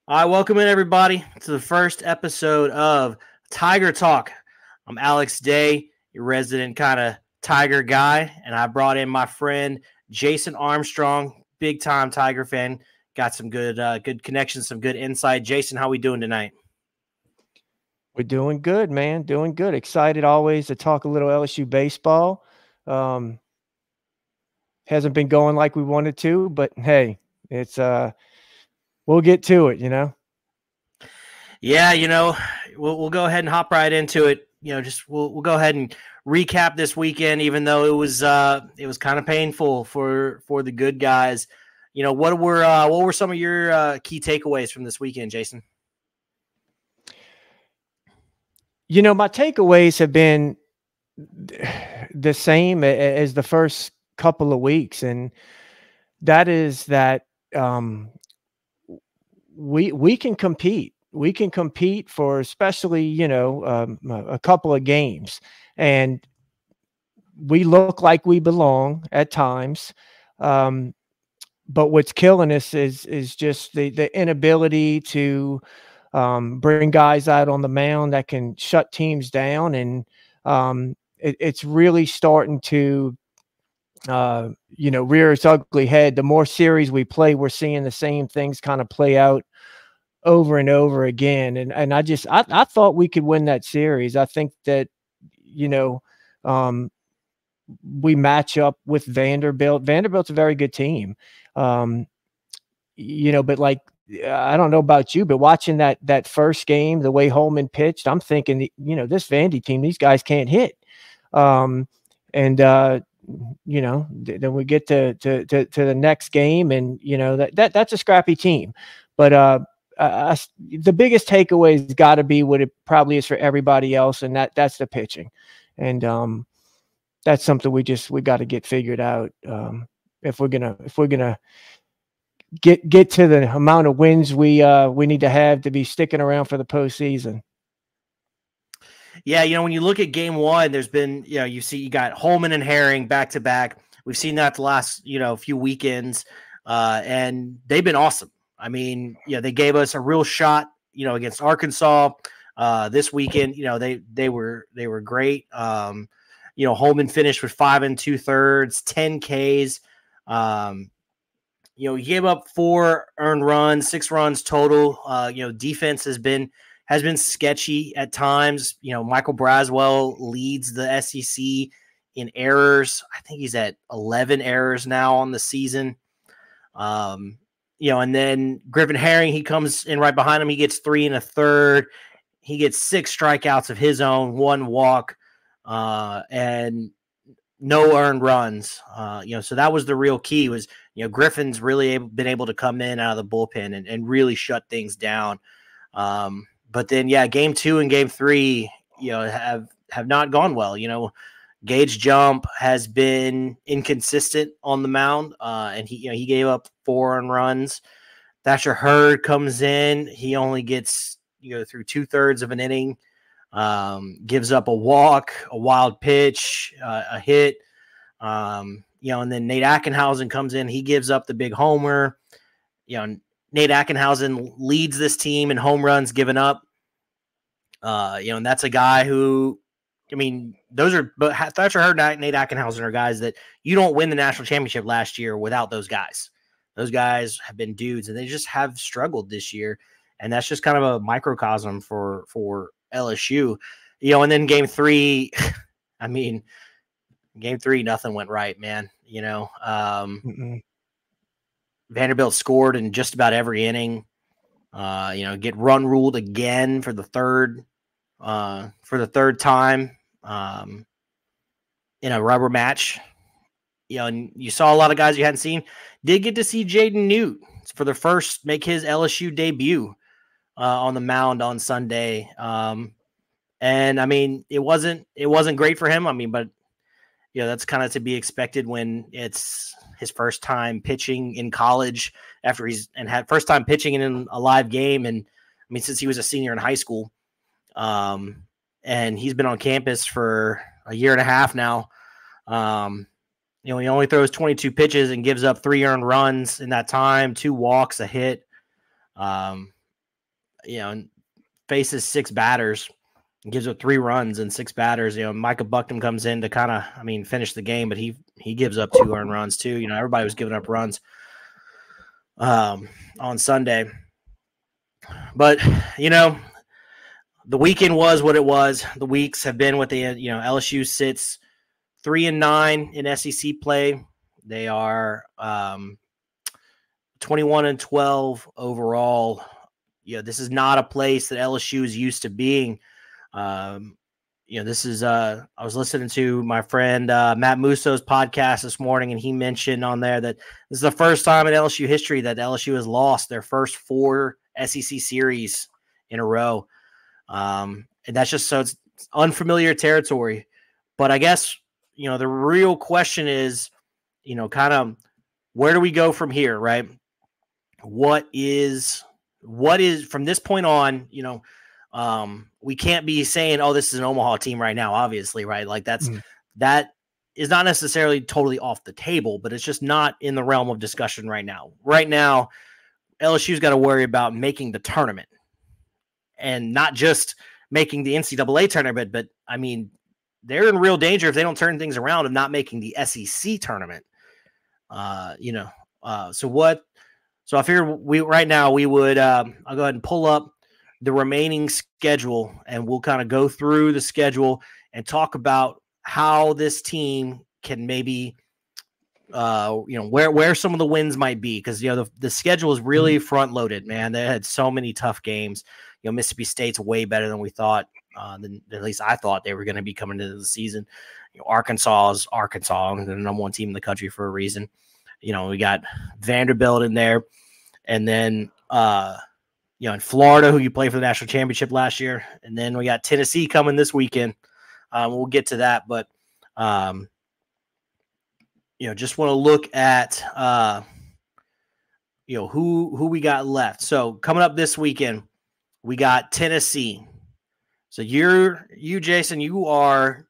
All right, welcome in everybody to the first episode of Tiger Talk. I'm Alex Day, your resident kind of Tiger guy, and I brought in my friend Jason Armstrong, big time Tiger fan. Got some good connections, some good insight. Jason, how we doing tonight? We're doing good, man. Doing good. Excited always to talk a little LSU baseball. Um, hasn't been going like we wanted to, but hey, it's we'll get to it. Yeah, we'll go ahead and hop right into it. Just we'll go ahead and recap this weekend, even though it was kind of painful for the good guys. What were some of your key takeaways from this weekend, Jason? My takeaways have been the same as the first couple of weeks, and that is that we can compete. We can compete for especially a couple of games, and we look like we belong at times. But what's killing us is just the inability to bring guys out on the mound that can shut teams down, and it's really starting to rear its ugly head. The more series we play, we're seeing the same things kind of play out over and over again. And I thought we could win that series. I think that um, we match up with Vanderbilt. Vanderbilt's a very good team. But like, I don't know about you, but watching that first game, the way Holman pitched, I'm thinking, this Vandy team, these guys can't hit. Then we get to the next game, and that's a scrappy team. But the biggest takeaway has got to be what it probably is for everybody else, and that's the pitching. And that's something we got to get figured out if we're gonna get to the amount of wins we need to have to be sticking around for the postseason. Yeah, when you look at game one, there's been, you got Holman and Herring back to back. We've seen that the last, few weekends, and they've been awesome. I mean, they gave us a real shot, against Arkansas this weekend. They were great. Holman finished with 5 2/3, 10 Ks. He gave up 4 earned runs, 6 runs total. Defense has been sketchy at times. Michael Braswell leads the SEC in errors. I think he's at 11 errors now on the season. And then Griffin Herring, he comes in right behind him. He gets 3 1/3. He gets 6 strikeouts of his own, 1 walk, and no earned runs. So that was the real key was, Griffin's really been able to come in out of the bullpen and really shut things down. But then, game 2 and game 3, have not gone well. Gage Jump has been inconsistent on the mound, and he gave up 4 earned runs. Thatcher Hurd comes in. He only gets through 2/3 of an inning, gives up a walk, a wild pitch, a hit. And then Nate Ackenhausen comes in. He gives up the big homer. Nate Ackenhausen leads this team in home runs given up. And that's a guy who, but Thatcher Hurd and Nate Ackenhausen are guys that you don't win the national championship last year without those guys. Those guys have been dudes, and they just have struggled this year. And that's just kind of a microcosm for LSU. And then game 3, game 3, nothing went right, man. Vanderbilt scored in just about every inning. Get run ruled again for the third time in a rubber match. And you saw a lot of guys you hadn't seen. Did get to see Jaden Newt for the first make his LSU debut on the mound on Sunday. And it wasn't great for him. But that's kind of to be expected when it's his first time pitching in college after had first time pitching in a live game. And since he was a senior in high school, and he's been on campus for a year and a half now. He only throws 22 pitches and gives up 3 earned runs in that time, 2 walks, a hit. and faces 6 batters and gives up 3 runs and 6 batters. Micah Bucknam comes in to kind of, finish the game, but he gives up 2 earned runs too. Everybody was giving up runs on Sunday. But, the weekend was what it was. The weeks have been what they, LSU sits 3-9 in SEC play. They are 21-12 overall. This is not a place that LSU is used to being. This is I was listening to my friend Matt Musso's podcast this morning, and he mentioned on there that this is the first time in LSU history that LSU has lost their first 4 SEC series in a row. And that's just so it's unfamiliar territory. But I guess, the real question is, kind of where do we go from here, right? What is from this point on, we can't be saying, oh, this is an Omaha team right now, obviously, right? Like that is not necessarily totally off the table, but it's just not in the realm of discussion right now. Right now, LSU's got to worry about making the tournament and not just making the NCAA tournament, but they're in real danger if they don't turn things around of not making the SEC tournament. So I figured we would, I'll go ahead and pull up the remaining schedule, and we'll kind of go through the schedule and talk about how this team can maybe, where some of the wins might be. Cause the schedule is really front loaded, man. They had so many tough games. Mississippi State's way better than we thought, than at least I thought they were going to be coming into the season. Arkansas is Arkansas, and they're the number 1 team in the country for a reason. We got Vanderbilt in there, and then, in Florida, who you played for the national championship last year. And then we got Tennessee coming this weekend. We'll get to that, but, just want to look at, who we got left. So coming up this weekend, we got Tennessee. So you, Jason, you are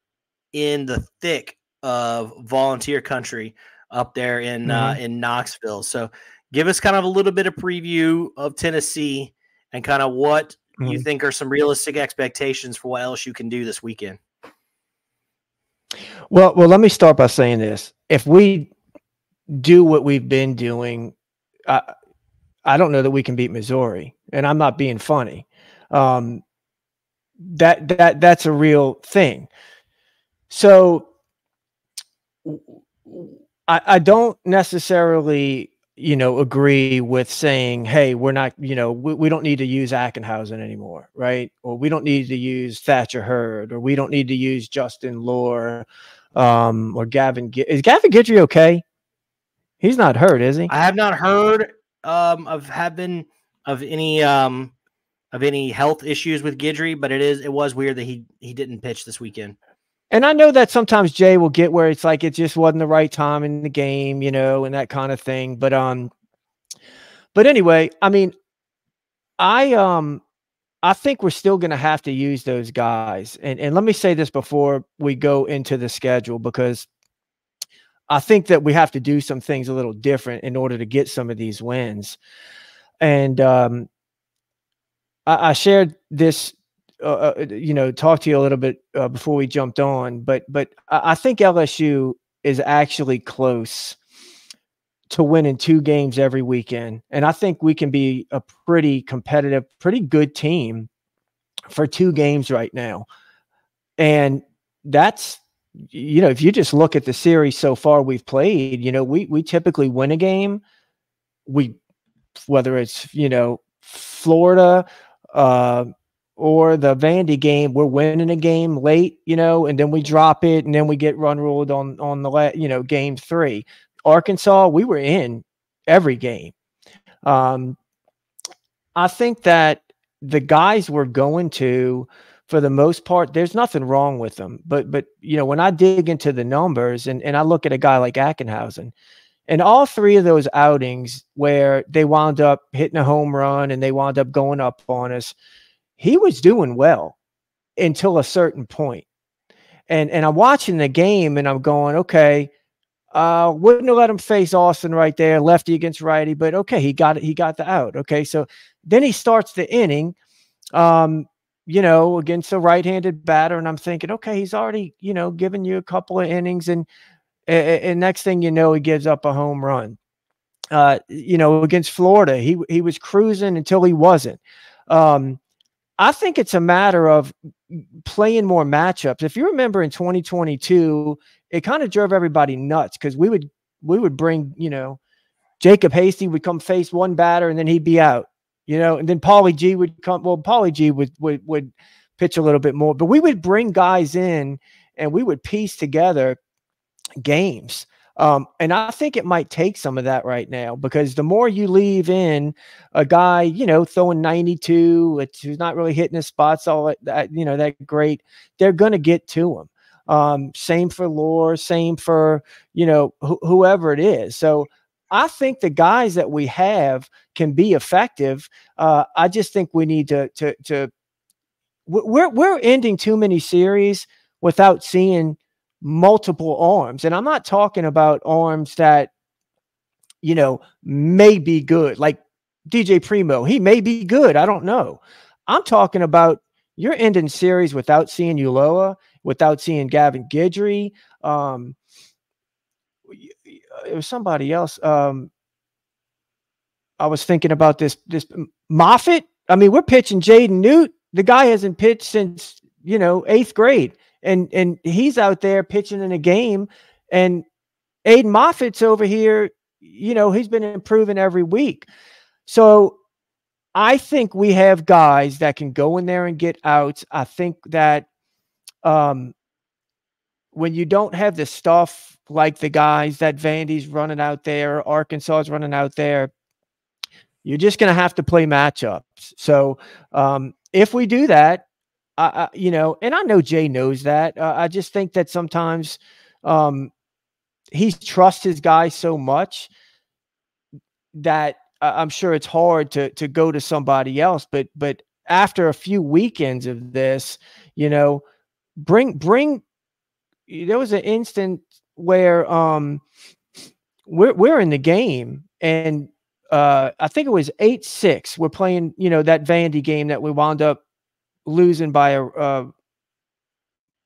in the thick of Volunteer country up there in Knoxville. So give us kind of a little bit of preview of Tennessee and kind of what you think are some realistic expectations for what LSU can do this weekend. Well, let me start by saying this. If we do what we've been doing, I don't know that we can beat Missouri, and I'm not being funny. That's a real thing. So I don't necessarily, agree with saying, hey, we're not, we don't need to use Ackenhausen anymore, right? Or we don't need to use Thatcher Hurd, or we don't need to use Justin Lohr, or Gavin. Is Gavin Guidry okay? He's not hurt, is he? I have not heard of any health issues with Guidry, but it was weird that he didn't pitch this weekend. And I know that sometimes Jay will get where it's like it just wasn't the right time in the game, and that kind of thing. But anyway, I think we're still going to have to use those guys. And let me say this before we go into the schedule, because I think that we have to do some things a little different in order to get some of these wins. And I shared this, talk to you a little bit before we jumped on, but I think LSU is actually close to winning 2 games every weekend. And I think we can be a pretty competitive, pretty good team for 2 games right now. And that's, if you just look at the series so far we've played, we typically win a game. Whether it's, Florida, or the Vandy game, we're winning a game late, and then we drop it, and then we get run ruled on the game 3. Arkansas, we were in every game. I think that the guys we're going to, for the most part, there's nothing wrong with them. But when I dig into the numbers and I look at a guy like Ackenhausen, and all 3 of those outings where they wound up hitting a home run and they wound up going up on us, he was doing well until a certain point. And I'm watching the game and I'm going, okay, Wouldn't have let him face Austin right there, lefty against righty, but okay, he got it. He got the out. Okay, so then he starts the inning, against a right-handed batter, and I'm thinking, okay, he's already, given you a couple of innings, and next thing you know, he gives up a home run. Against Florida, he was cruising until he wasn't. I think it's a matter of playing more matchups. If you remember in 2022, it kind of drove everybody nuts because we would bring, Jacob Hasty would come face one batter and then he'd be out, and then Paulie G would come. Well, Paulie G would pitch a little bit more, but we would bring guys in and we would piece together games. And I think it might take some of that right now because the more you leave in a guy, throwing 92, who's not really hitting his spots all that, that great, they're going to get to him. Same for Lore, same for, whoever it is. So I think the guys that we have can be effective. I just think we need to we're ending too many series without seeing multiple arms. And I'm not talking about arms that, may be good. Like DJ Primo, he may be good. I don't know. I'm talking about you're ending series without seeing Ulloa, without seeing Gavin Guidry. It was somebody else. I was thinking about this Moffitt. I mean, we're pitching Jaden Newt. The guy hasn't pitched since, 8th grade. And he's out there pitching in a game, and Aiden Moffitt's over here, he's been improving every week. So I think we have guys that can go in there and get outs. I think that when you don't have the stuff like the guys that Vandy's running out there, Arkansas's running out there, you're just going to have to play matchups. So if we do that, and I know Jay knows that. I just think that sometimes he trusts his guys so much that I'm sure it's hard to go to somebody else. But after a few weekends of this, bring. There was an instant where we're in the game and I think it was 8-6. We're playing, that Vandy game that we wound up losing by it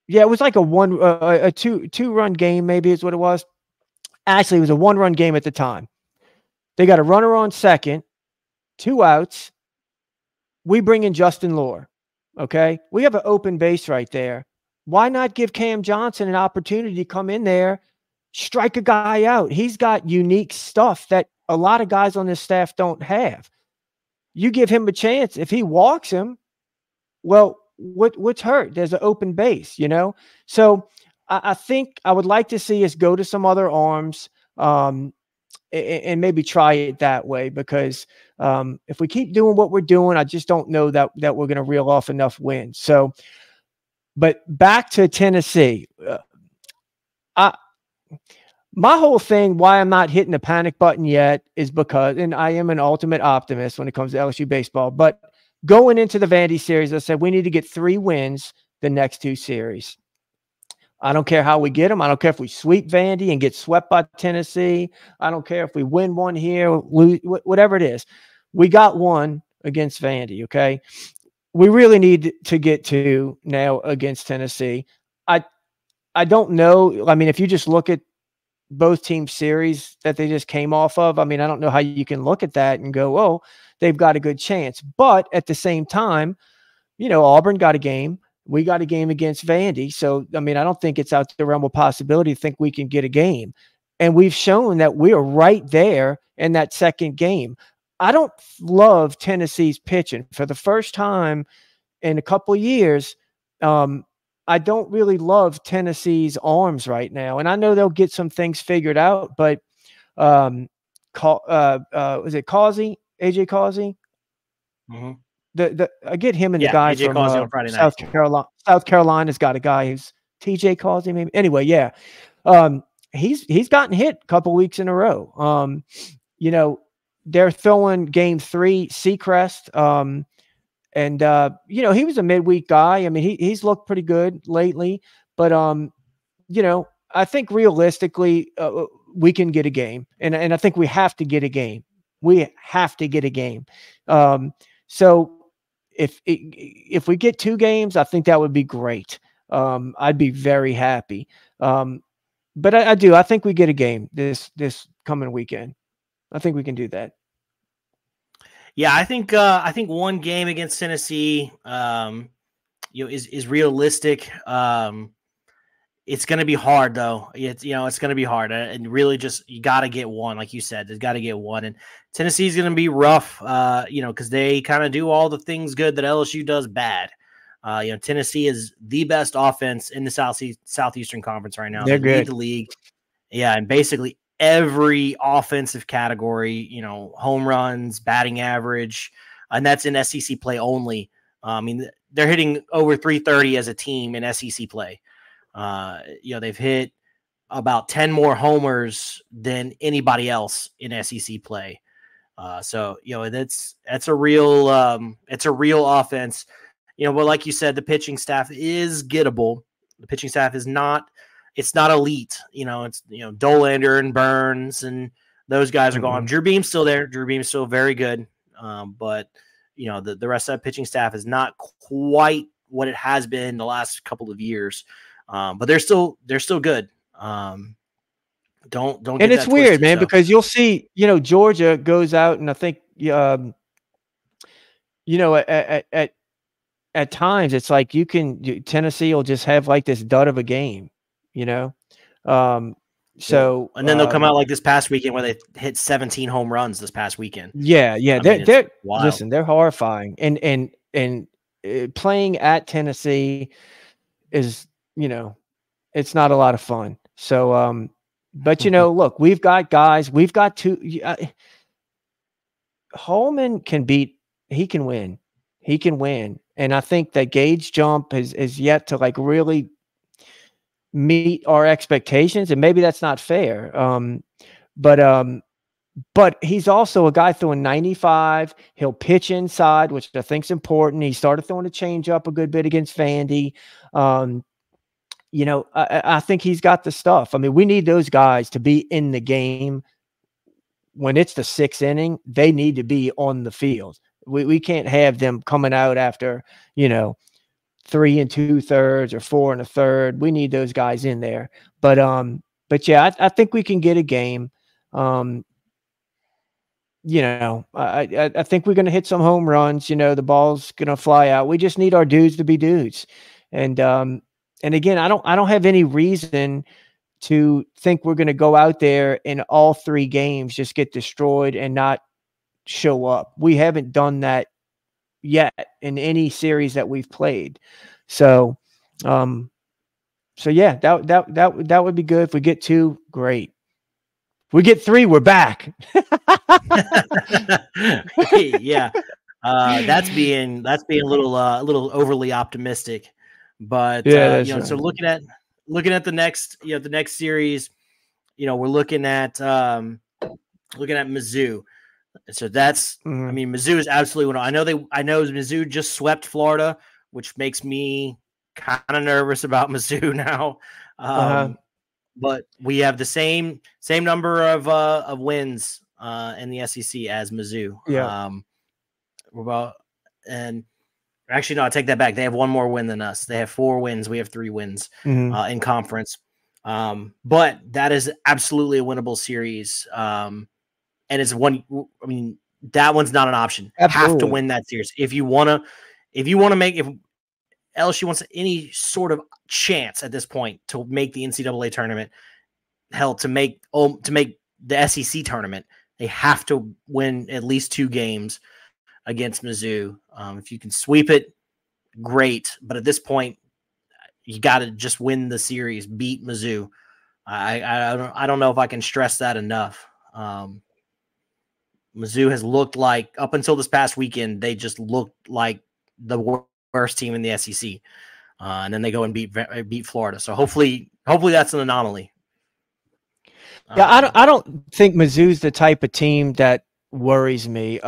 was like a two-run game, maybe is what it was. Actually, it was a one-run game at the time. They got a runner on second, 2 outs. We bring in Justin Lore. Okay, we have an open base right there. Why not give Cam Johnson an opportunity to come in there, strike a guy out? He's got unique stuff that a lot of guys on this staff don't have. You give him a chance. If he walks him, well, what's hurt? There's an open base, So I think I would like to see us go to some other arms and maybe try it that way because if we keep doing what we're doing, I just don't know that we're going to reel off enough wins. So, but back to Tennessee. My whole thing, why I'm not hitting the panic button yet is because, and I am an ultimate optimist when it comes to LSU baseball, but going into the Vandy series, I said we need to get 3 wins the next 2 series. I don't care how we get them. I don't care if we sweep Vandy and get swept by Tennessee. I don't care if we win one here, lose, whatever it is. We got one against Vandy, okay? We really need to get 2 now against Tennessee. I don't know. I mean, if you just look at both team series that they just came off of, I mean, I don't know how you can look at that and go, oh, they've got a good chance. But at the same time, Auburn got a game. We got a game against Vandy. So, I mean, I don't think it's out the realm of possibility to think we can get a game. And we've shown that we are right there in that second game. I don't love Tennessee's pitching. For the first time in a couple of years, I don't really love Tennessee's arms right now. And I know they'll get some things figured out, but was it Causey? AJ Causey? Mm-hmm. I get him and the guy AJ from Friday South night. Carolina. South Carolina's got a guy who's TJ Causey, maybe. Anyway, yeah. He's gotten hit a couple weeks in a row. They're throwing game 3 Seacrest. And he was a midweek guy. I mean, he's looked pretty good lately, but I think realistically, we can get a game, and I think we have to get a game. We have to get a game. So if we get 2 games, I think that would be great. I'd be very happy. But I do. I think we get a game this coming weekend. I think we can do that. Yeah, I think one game against Tennessee, is realistic. It's going to be hard though. It's going to be hard, and really just you got to get one, like you said. There's got to get one, and Tennessee's going to be rough. Because they kind of do all the things good that LSU does bad. Tennessee is the best offense in the Southeastern Conference right now. They're They lead good. the league. Yeah, and basically every offensive category, home runs, batting average, and that's in SEC play only. They're hitting over 330 as a team in SEC play. They've hit about 10 more homers than anybody else in SEC play. So that's a real it's a real offense. But like you said, the pitching staff is gettable. The pitching staff is not. It's not elite. It's Dolander and Burns and those guys are gone. Drew Beam's still there. Drew Beam's still very good. But the rest of that pitching staff is not quite what it has been the last couple of years. But they're still good. Don't. And it's weird, man, because you'll see, Georgia goes out, and I think, at times it's like Tennessee will just have like this dud of a game, So and then they'll come out like this past weekend where they hit 17 home runs this past weekend. Yeah, they're listen, they're horrifying, and playing at Tennessee is, it's not a lot of fun. So, but look, we've got guys. We've got 2. Holman he can win. He can win. And I think that Gage jump is yet to like really meet our expectations. And maybe that's not fair. But he's also a guy throwing 95. He'll pitch inside, which I think is important. He started throwing a changeup a good bit against Vandy. I think he's got the stuff. I mean, we need those guys to be in the game. When it's the 6th inning, they need to be on the field. We can't have them coming out after, 3 2/3 or 4 1/3. We need those guys in there. But yeah, I think we can get a game. I think we're going to hit some home runs. The ball's going to fly out. We just need our dudes to be dudes. And again, I don't have any reason to think we're going to go out there in all 3 games, just get destroyed and not show up. We haven't done that yet in any series that we've played. So yeah, that would be good. If we get 2, great. If we get 3, we're back. Yeah. That's being a little overly optimistic, but right. So looking at the next series, we're looking at Mizzou. So that's, Mizzou is absolutely one. I know Mizzou just swept Florida, which makes me kind of nervous about Mizzou now. But we have the same number of wins in the SEC as Mizzou. Yeah. And actually, no, I take that back. They have 1 more win than us. They have 4 wins. We have 3 wins in conference. But that is absolutely a winnable series. And it's one. I mean, that one's not an option. Absolutely. Have to win that series if you want to make. If LSU wants any sort of chance at this point to make the NCAA tournament, hell, to make the SEC tournament, they have to win at least 2 games against Mizzou. If you can sweep it, great. But at this point, you got to just win the series, beat Mizzou. I don't know if I can stress that enough. Mizzou has looked like, up until this past weekend, they just looked like the worst team in the SEC. And then they go and beat Florida. So hopefully that's an anomaly. Yeah, I don't think Mizzou's the type of team that worries me.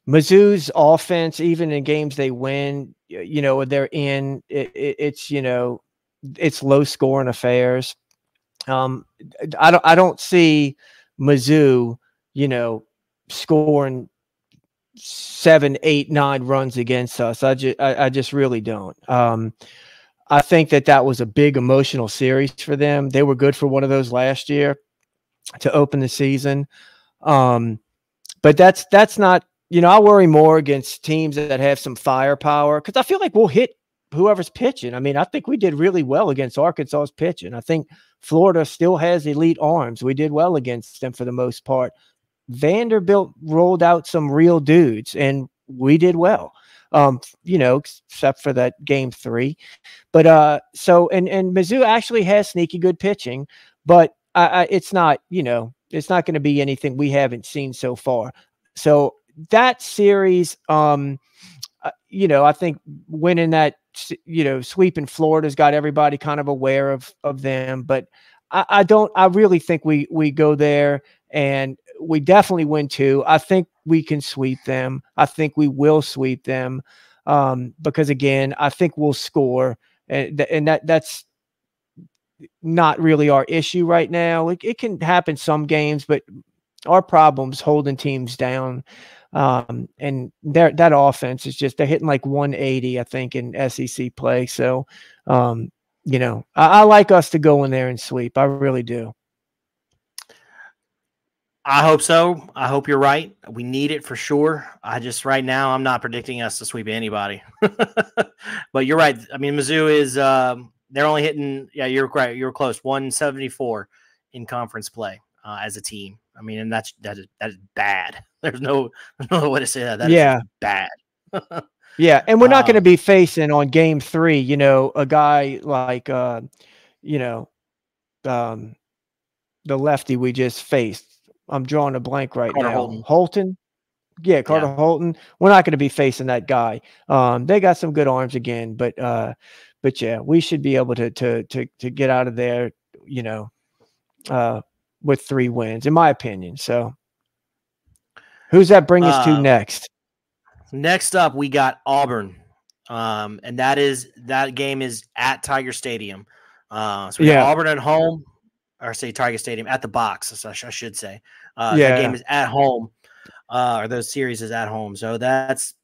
Mizzou's offense, even in games they win, they're in. It's low scoring affairs. I don't see Mizzou, scoring 7, 8, 9 runs against us. I just really don't. I think that was a big emotional series for them. They were good for one of those last year to open the season. But that's not, I worry more against teams that have some firepower, because I feel like we'll hit whoever's pitching. I mean, I think we did really well against Arkansas's pitching. I think Florida still has elite arms. We did well against them for the most part. Vanderbilt rolled out some real dudes, and we did well, except for that game 3. But and Mizzou actually has sneaky good pitching, but it's not, it's not going to be anything we haven't seen so far. So that series, I think winning that, sweeping Florida's got everybody kind of aware of them. But I really think we go there and we definitely win 2. I think we can sweep them. I think we will sweep them, because again, I think we'll score, and that's not really our issue right now. It can happen some games, but our problem's holding teams down. And that offense is just, they're hitting like 180, I think, in SEC play. So, I like us to go in there and sweep. I really do. I hope so. I hope you're right. We need it for sure. Right now, I'm not predicting us to sweep anybody. But you're right. I mean, Mizzou is, they're only hitting, yeah, you're right. You're close. 174 in conference play as a team. I mean, and that is bad. There's no way to say that. That is bad. Yeah. And we're not going to be facing on game 3, a guy like, the lefty we just faced. I'm drawing a blank right now. Holton. Yeah, Carter Holton. We're not going to be facing that guy. They got some good arms again, but yeah, we should be able to get out of there, with 3 wins, in my opinion. So, who's that bring us to next? Next up, we got Auburn, and that game is at Tiger Stadium. So we got Auburn at home. Or say Tiger Stadium at the box, I should say. That game is at home, or those series is at home. So that's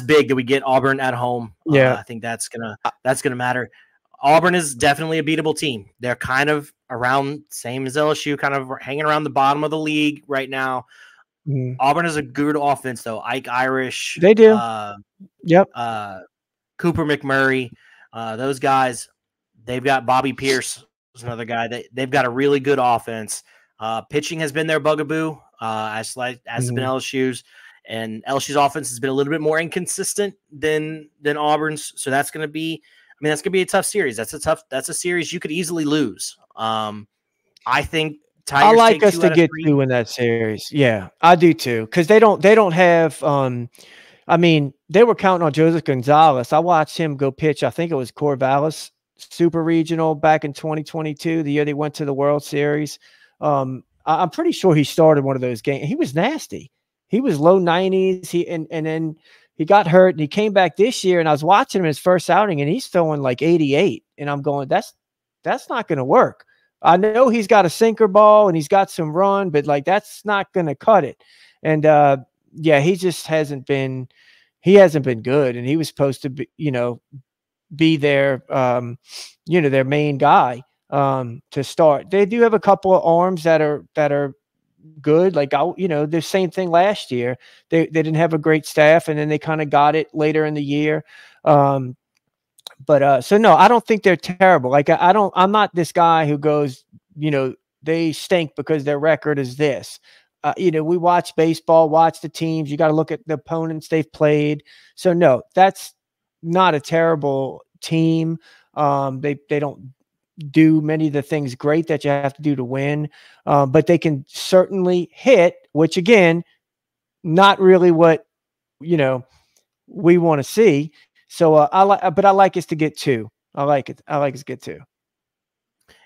big that we get Auburn at home. I think that's gonna matter. Auburn is definitely a beatable team. They're kind of around same as LSU, kind of hanging around the bottom of the league right now. Auburn is a good offense, though. Ike Irish, they do. Cooper McMurray, those guys. They've got Bobby Pierce. Another guy they've got a really good offense. Pitching has been their bugaboo, as has been LSU's, and LSU's offense has been a little bit more inconsistent than Auburn's. So that's going to be a tough series. That's a series you could easily lose. I think Tigers, I like us to get 2 in that series. Yeah, I do too, because they don't have. I mean, they were counting on Joseph Gonzalez. I watched him go pitch. I think it was Corvallis Super Regional back in 2022, the year they went to the World Series. I'm pretty sure he started one of those games. He was nasty. He was low 90s. And then he got hurt and he came back this year, and I was watching him his first outing and he's throwing like 88. And I'm going, that's not going to work. I know he's got a sinker ball and he's got some run, but like, that's not going to cut it. And he just hasn't been good. And he was supposed to be their their main guy to start. They do have a couple of arms that are good. Like, the same thing last year. They didn't have a great staff, and then they kind of got it later in the year. So no, I don't think they're terrible. Like, I'm not this guy who goes, they stink because their record is this. We watch baseball, watch the teams. You got to look at the opponents they've played. So no, that's not a terrible team. They don't do many of the things great that you have to do to win, but they can certainly hit, which again, not really what we want to see. So I like us to get 2. I like us to get 2.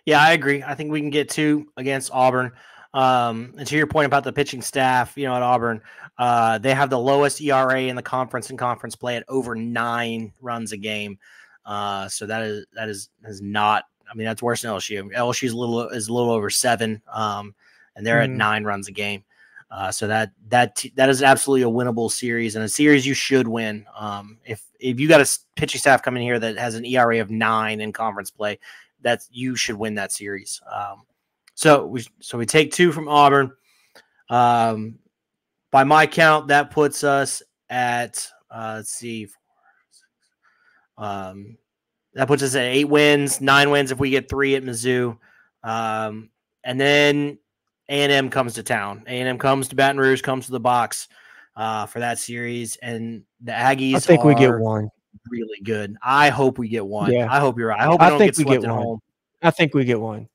Yeah, I agree. I think we can get 2 against Auburn. And to your point about the pitching staff, at Auburn, they have the lowest ERA in the conference play at over 9 runs a game. So that is not I mean, that's worse than LSU. LSU is a little over 7, and they're at 9 runs a game. So that is absolutely a winnable series, and a series you should win. If you got a pitching staff coming here that has an ERA of 9 in conference play, you should win that series. So we take 2 from Auburn. By my count, that puts us at let's see. That puts us at 8 wins, 9 wins if we get 3 at Mizzou. And then A&M comes to town. A&M comes to Baton Rouge, comes to the box for that series. And the Aggies we get 1. Really good. I hope we get 1. Yeah. I hope you're right. I hope we don't get swept at home. I think we get 1.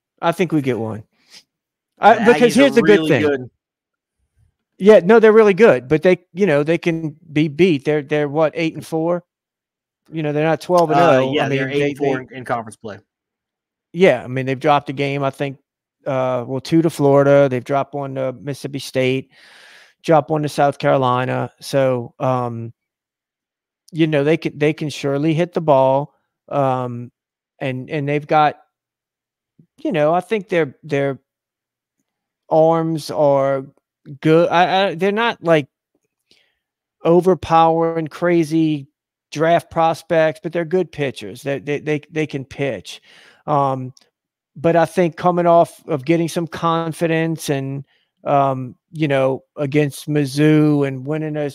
Because here's the really good thing. Good. Yeah, no, they're really good, but they can be beat. They're what, 8-4? They're not 12-0. Yeah, I mean, they're 8-4 in conference play. Yeah, I mean, they've dropped a game, I think, 2 to Florida. They've dropped 1 to Mississippi State, dropped 1 to South Carolina. So, they can surely hit the ball. And they've got, I think their arms are good. They're not like overpowering crazy draft prospects, but they're good pitchers. They can pitch. But I think coming off of getting some confidence and against Mizzou and winning a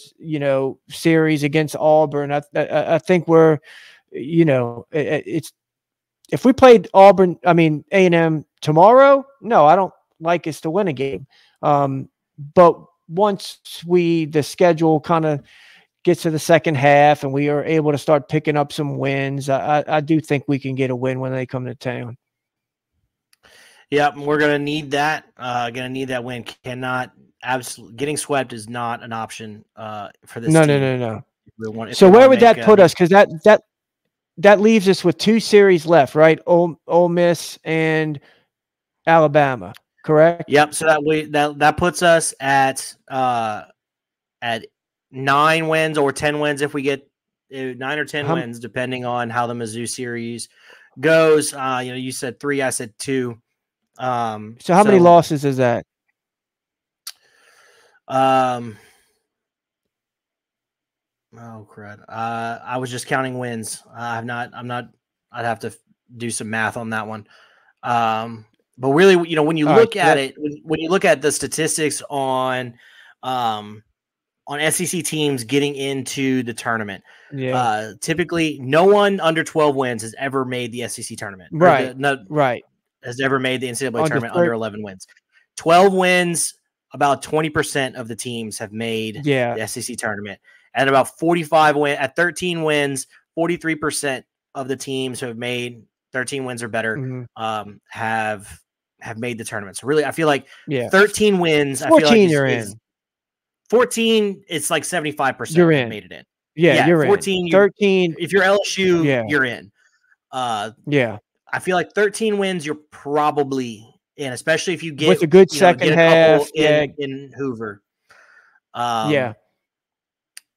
series against Auburn, I think we're it's if we played A&M tomorrow, no, I don't like us to win a game. But once the schedule kind of gets to the second half and we are able to start picking up some wins, I do think we can get a win when they come to town. Yep, we're gonna need that. Win. Getting swept is not an option for this team. No. So where would that put us? Because that leaves us with 2 series left, right? Ole Miss and Alabama, correct? Yep. So that puts us at 9 wins or 10 wins if we get 9 or 10 wins, depending on how the Mizzou series goes. You said 3, I said 2. So how many losses is that? Oh crud. I was just counting wins. I'd have to do some math on that one. But really, when you look at it, when you look at the statistics on SEC teams getting into the tournament, typically no one under 12 wins has ever made the SEC tournament. Right. Has ever made the NCAA tournament under 11 wins. 12 wins, about 20% of the teams have made the SEC tournament. And about 45 wins at 13 wins, 43% of the teams who have made 13 wins or better have made the tournament. So really, I feel like 13 wins. 14, I feel like you're in. 14, it's like 75% you're in. made it in. Yeah, you're 14, in. 13. If you're LSU, you're in. I feel like 13 wins, you're probably in, especially if you get with a good second half in Hoover.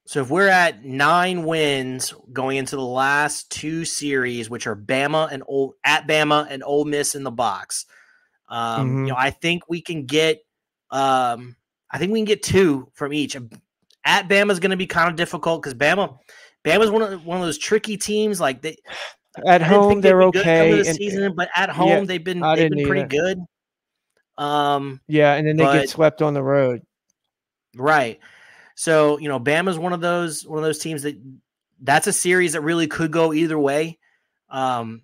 So if we're at 9 wins going into the last 2 series, which are Bama and Ole Miss in the box, I think we can get 2 from each. At Bama is going to be kind of difficult because Bama's one of those tricky teams. Like they at home they're okay this season, but at home they've been pretty good. And then they get swept on the road. Right. So, Bama's one of those teams that's a series that really could go either way. I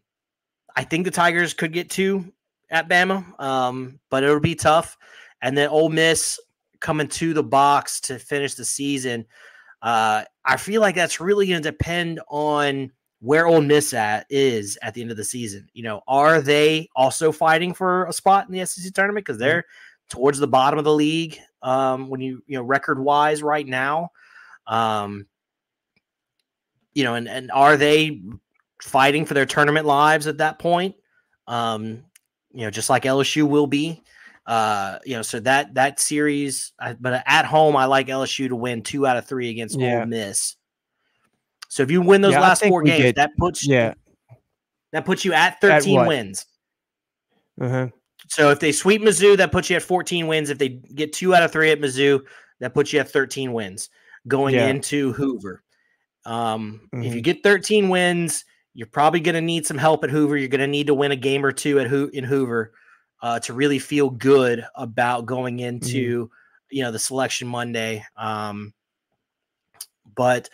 think the Tigers could get 2 at Bama, but it'll be tough. And then Ole Miss coming to the box to finish the season. I feel like that's really going to depend on where Ole Miss is at the end of the season. Are they also fighting for a spot in the SEC tournament? Because they're towards the bottom of the league when you record wise right now. And are they fighting for their tournament lives at that point? Just like LSU will be. So that series, but at home, I like LSU to win 2 out of 3 against Ole Miss. So if you win those last 4 games, that puts you at 13 wins. Uh-huh. So if they sweep Mizzou, that puts you at 14 wins. If they get 2 out of 3 at Mizzou, that puts you at 13 wins going into Hoover. If you get 13 wins, you're probably going to need some help at Hoover. You're going to need to win a game or two in Hoover to really feel good about going into the Selection Monday. But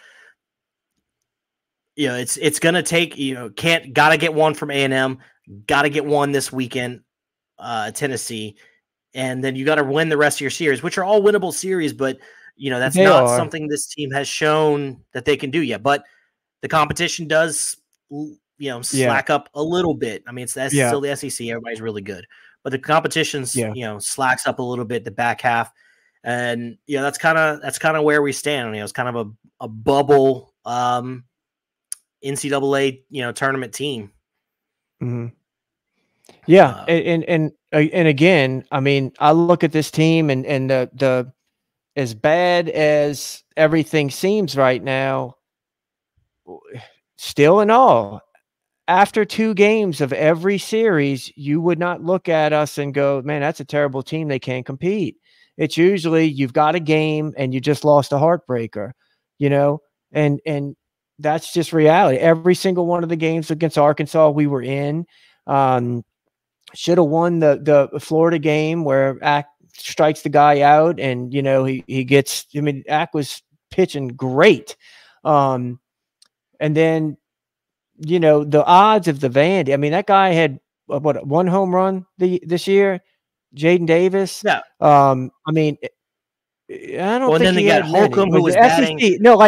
it's going to take gotta get one from A&M, gotta get one this weekend, Tennessee, and then you got to win the rest of your series, which are all winnable series. But that's not something this team has shown that they can do yet. But the competition does, slack up a little bit. I mean, it's still the SEC. Everybody's really good, but the competition's, slacks up a little bit the back half. And, that's kind of where we stand. It's kind of a bubble NCAA, tournament team. Mm-hmm. Yeah. And again, I mean, I look at this team and the as bad as everything seems right now, still in all, after 2 games of every series, you would not look at us and go, man, that's a terrible team. They can't compete. It's usually you've got a game and you just lost a heartbreaker, and that's just reality. Every single one of the games against Arkansas we were in, should have won the Florida game where Ack strikes the guy out and, he gets, I mean, Ack was pitching great. And then, the odds of the Vandy, I mean, that guy had one home run this year, Jaden Davis. Yeah. I mean, I don't think then he they had got Holcomb, who was batting. No,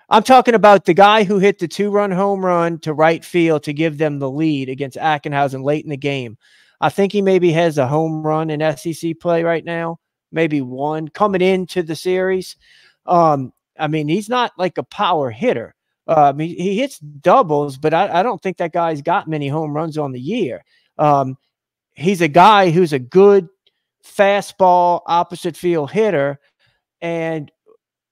I'm talking about the guy who hit the 2-run home run to right field to give them the lead against Ackenhausen late in the game. I think he maybe has a home run in SEC play right now, maybe one coming into the series. I mean, he's not like a power hitter. He hits doubles, but I don't think that guy's got many home runs on the year. He's a guy who's a good fastball opposite field hitter, and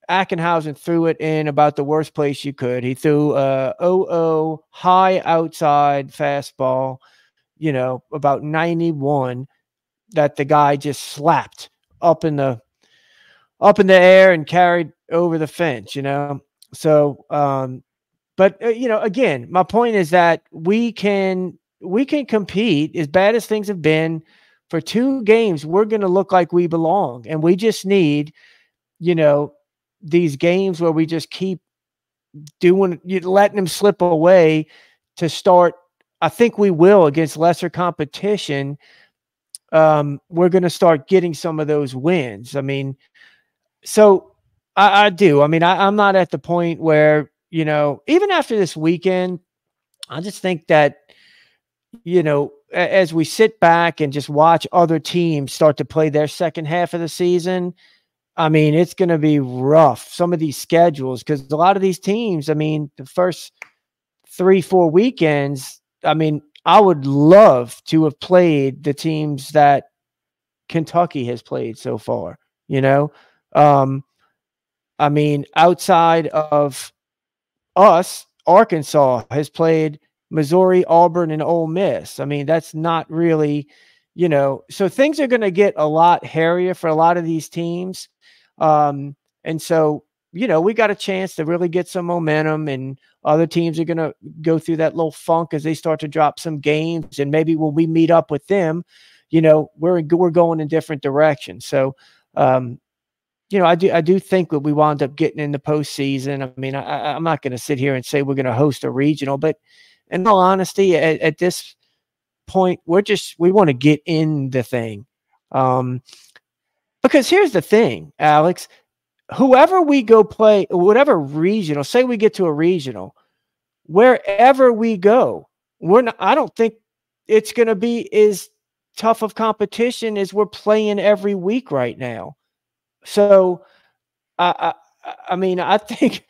Ackenhausen threw it in about the worst place you could. He threw a 0-0 high outside fastball, about 91 that the guy just slapped up in the air and carried over the fence, So, but again, my point is that we can compete as bad as things have been for 2 games. We're going to look like we belong, and we just need, these games where we just keep letting them slip away to start. I think we will against lesser competition. We're going to start getting some of those wins. I mean, so I do. I mean, I'm not at the point where, even after this weekend, I just think that, as we sit back and just watch other teams start to play their second half of the season, I mean, it's going to be rough. Some of these schedules, because a lot of these teams, I mean, the first 3-4 weekends, I mean, I would love to have played the teams that Kentucky has played so far, I mean, outside of us, Arkansas has played Missouri, Auburn, and Ole Miss. I mean, that's not really, so things are going to get a lot hairier for a lot of these teams. And so, we got a chance to really get some momentum, and other teams are going to go through that little funk as they start to drop some games. And maybe when we meet up with them, we're going in different directions. So, I do think that we wound up getting in the postseason. I mean, I'm not going to sit here and say we're going to host a regional, but in all honesty, at this point, we want to get in the thing. Because here's the thing, Alex, whoever we go play, whatever regional, say we get to a regional, wherever we go, I don't think it's going to be as tough of competition as we're playing every week right now. So, I mean, I think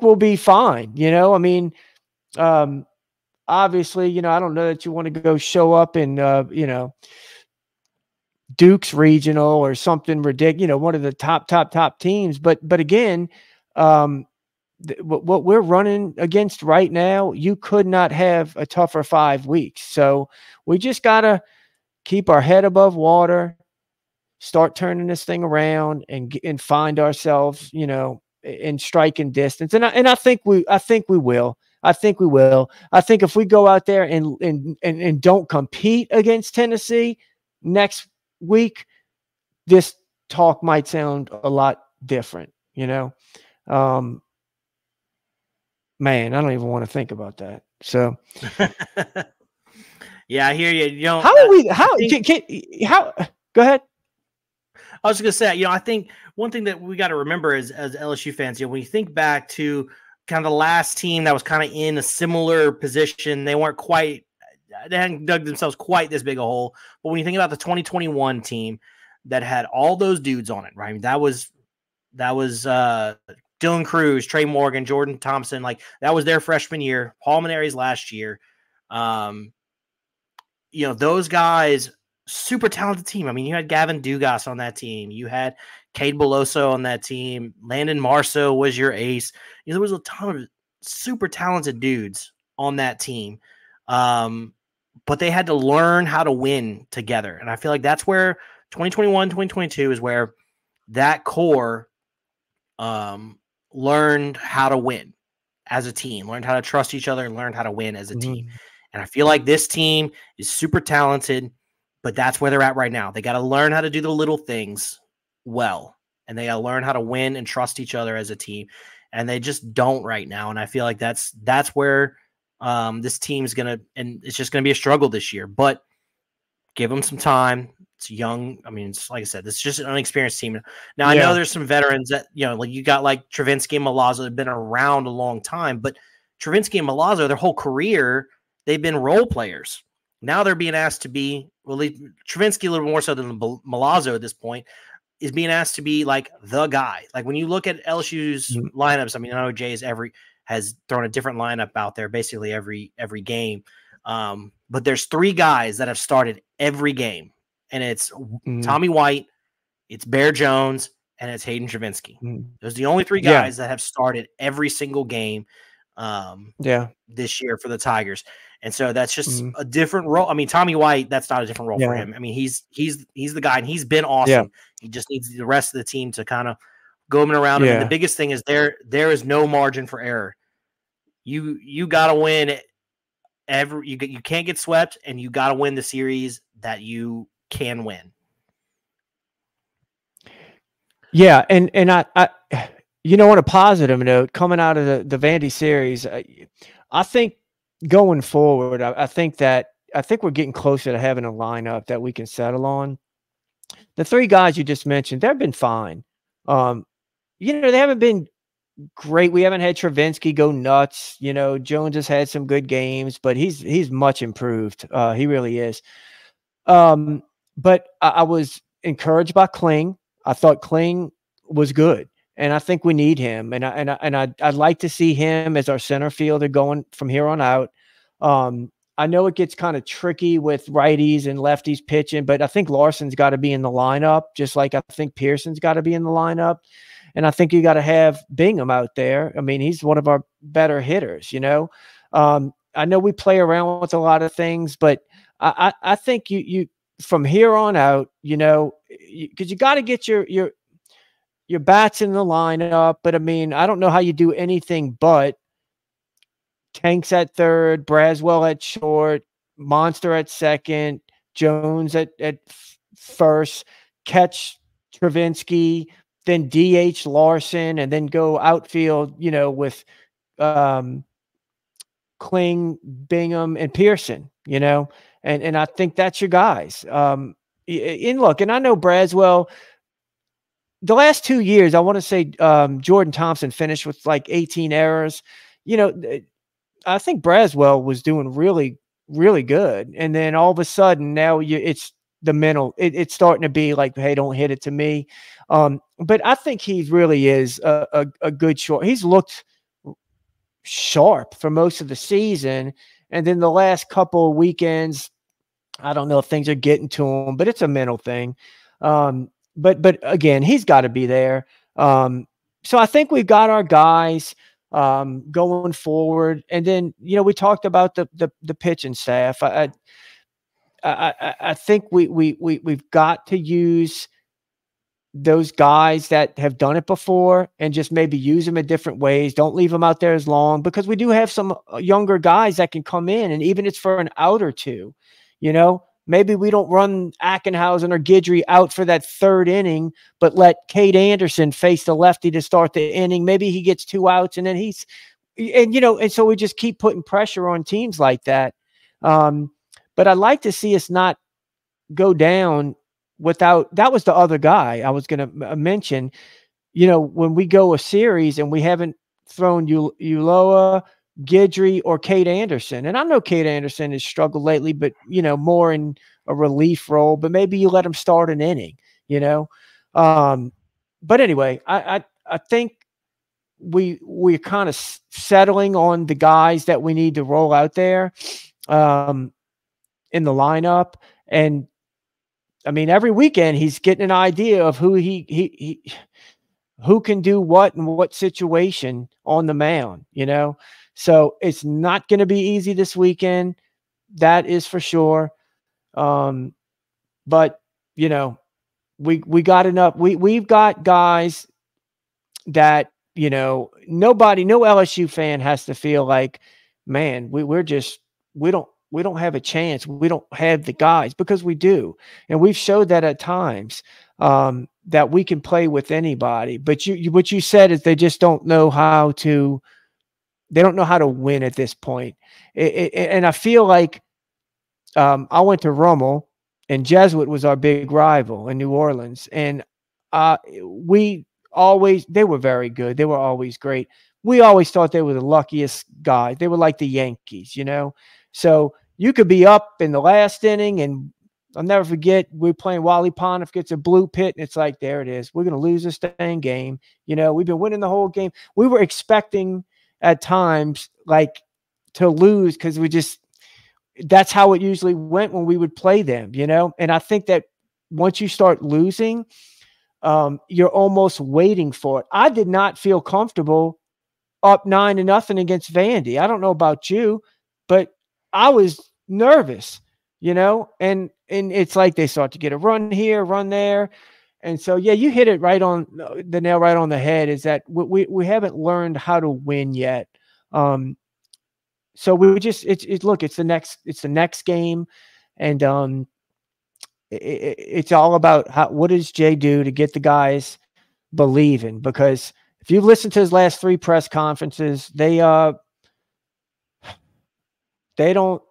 we'll be fine. I mean, obviously, I don't know that you want to go show up in, Duke's regional or something ridiculous, one of the top teams. But again, what we're running against right now, you could not have a tougher 5 weeks. So we just got to keep our head above water, start turning this thing around, and find ourselves, in striking distance. And I think we will. I think we will. I think if we go out there and don't compete against Tennessee next week, this talk might sound a lot different, man, I don't even want to think about that. So yeah, I hear you. How go ahead. I was going to say, I think one thing that we got to remember as LSU fans, when you think back to kind of the last team that was kind of in a similar position, they hadn't dug themselves quite this big a hole. But when you think about the 2021 team that had all those dudes on it, right? I mean, that was Dylan Cruz, Trey Morgan, Jordan Thompson, like that was their freshman year. Paul Mainieri's last year. Those guys, super talented team. I mean, you had Gavin Dugas on that team. You had Cade Beloso on that team. Landon Marceau was your ace. There was a ton of super talented dudes on that team. But they had to learn how to win together. And I feel like that's where 2021, 2022 is where that core learned how to win as a team, learned how to trust each other, and learned how to win as a team. And I feel like this team is super talented, but that's where they're at right now. They got to learn how to do the little things well, and they got to learn how to win and trust each other as a team. And they just don't right now. And I feel like that's where this team is going to, and it's just going to be a struggle this year, but give them some time. It's young. I mean, it's like I said, it's just an unexperienced team. Now, I know there's some veterans that, like you got like Travinsky and Milazzo that have been around a long time, but Travinsky and Milazzo, their whole career, they've been role players. Now they're being asked to be, Travinsky a little more so than Milazzo at this point, is being asked to be like the guy. Like when you look at LSU's lineups, I mean, I know Jay has thrown a different lineup out there basically every game. But there's 3 guys that have started every game, and it's Tommy White, it's Bear Jones, and it's Hayden Travinsky. Those are the only 3 guys that have started every single game this year for the Tigers. And so that's just a different role. I mean, Tommy White, that's not a different role for him. I mean, he's the guy, and he's been awesome. He just needs the rest of the team to kind of go him around him. And the biggest thing is there is no margin for error. You got to win you can't get swept, and you got to win the series that you can win. Yeah, and I on a positive note, coming out of the Vandy series, I think going forward, I think we're getting closer to having a lineup that we can settle on. The 3 guys you just mentioned, they've been fine. They haven't been great. We haven't had Travinsky go nuts. Jones has had some good games, but he's much improved. He really is. But I was encouraged by Kling. I thought Kling was good, and I think we need him. And I'd like to see him as our center fielder going from here on out. I know it gets kind of tricky with righties and lefties pitching, but I think Larson's got to be in the lineup, just like I think Pearson's got to be in the lineup. And I think you got to have Bingham out there. I mean, he's one of our better hitters, I know we play around with a lot of things, but I think you from here on out, because you got to get your bats in the lineup. But I mean, I don't know how you do anything but Tanks at third, Braswell at short, Monster at second, Jones at first, catch Travinsky, then DH Larson, and then go outfield, with Kling, Bingham, and Pearson, and I think that's your guys. And look, and I know Braswell, the last 2 years, I want to say Jordan Thompson finished with like 18 errors. I think Braswell was doing really, really good. And then all of a sudden now it's the mental, it's starting to be like, hey, don't hit it to me. But I think he really is a good short. He's looked sharp for most of the season. And then the last couple of weekends, I don't know if things are getting to him, but it's a mental thing. But again, he's got to be there. So I think we've got our guys. going forward. And then, we talked about the pitching staff. I think we've got to use those guys that have done it before and just maybe use them in different ways. Don't leave them out there as long, because we do have some younger guys that can come in, and even it's for an out or two, maybe we don't run Ackenhausen or Guidry out for that third inning, but let Cade Anderson face the lefty to start the inning. Maybe he gets 2 outs and then and so we just keep putting pressure on teams like that. But I'd like to see us not go down without, that was the other guy I was going to mention, when we go a series and we haven't thrown Ulloa, Guidry, or Cade Anderson. And I know Cade Anderson has struggled lately, but, more in a relief role, but maybe you let him start an inning, but anyway, I think we're kind of settling on the guys that we need to roll out there in the lineup. And I mean, every weekend he's getting an idea of who who can do what in what situation on the mound, So it's not going to be easy this weekend. That is for sure. But we got enough. We've got guys that, no LSU fan has to feel like, man, we don't have a chance. We don't have the guys, because we do. And we've showed that at times, that we can play with anybody. But what you said is they just don't know how to win at this point. And I feel like I went to Rummel, and Jesuit was our big rival in New Orleans. And they were very good. They were always great. We always thought they were the luckiest guys. They were like the Yankees, So you could be up in the last inning, and I'll never forget, we're playing Wally Pontiff gets a blue pit, and it's like, there it is. We're going to lose this dang game. We've been winning the whole game. We were expecting at times like to lose, because that's how it usually went when we would play them, And I think that once you start losing, you're almost waiting for it. I did not feel comfortable up 9-0 against Vandy. I don't know about you, but I was nervous, and it's like they start to get a run here, run there. And so, yeah, you hit it right on the nail, right on the head, is that we haven't learned how to win yet. So we just, it's the next game. And, it's all about what does Jay do to get the guys believing? Because if you've listened to his last 3 press conferences, they don't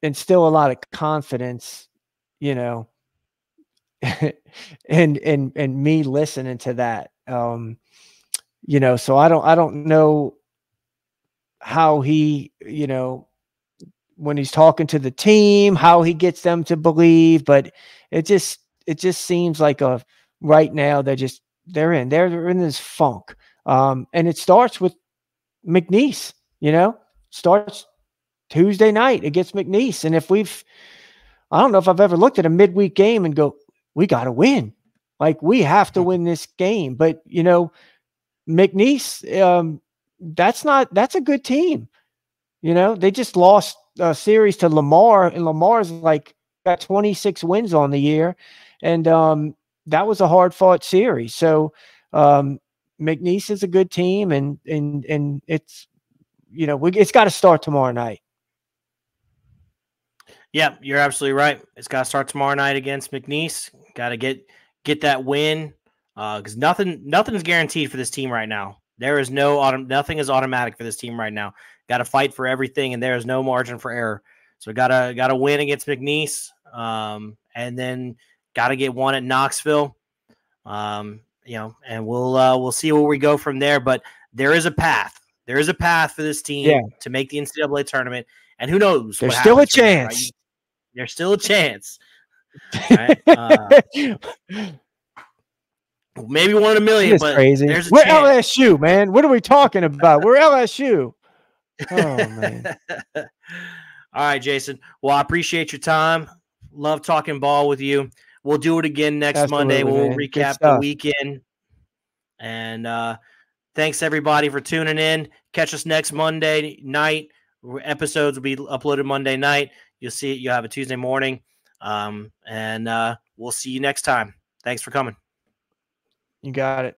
instill a lot of confidence, and me listening to that, so I don't know how he, when he's talking to the team, how he gets them to believe, but it just seems like right now they're in this funk. And it starts with McNeese, starts Tuesday night against McNeese. And I don't know if I've ever looked at a midweek game and go, we got to win. Like, we have to win this game. But, McNeese, that's a good team. They just lost a series to Lamar, and Lamar's got 26 wins on the year. And that was a hard fought series. So McNeese is a good team, and it's, it's got to start tomorrow night. Yeah, you're absolutely right. It's got to start tomorrow night against McNeese. Got to get that win, because nothing is guaranteed for this team right now. There is nothing is automatic for this team right now. Got to fight for everything, and there is no margin for error. So gotta win against McNeese, and then gotta get one at Knoxville, and we'll see where we go from there. But there is a path. There is a path for this team to make the NCAA tournament, and who knows? There's still a chance. Right? There's still a chance. Right? Maybe 1 in a million. But crazy. We're chance. LSU, man. What are we talking about? We're LSU. Oh, man. All right, Jason. Well, I appreciate your time. Love talking ball with you. We'll do it again next Monday. We'll recap the weekend. And Thanks everybody for tuning in. Catch us next Monday night. Episodes will be uploaded Monday night. You'll see it. You'll have a Tuesday morning. And we'll see you next time. Thanks for coming. You got it.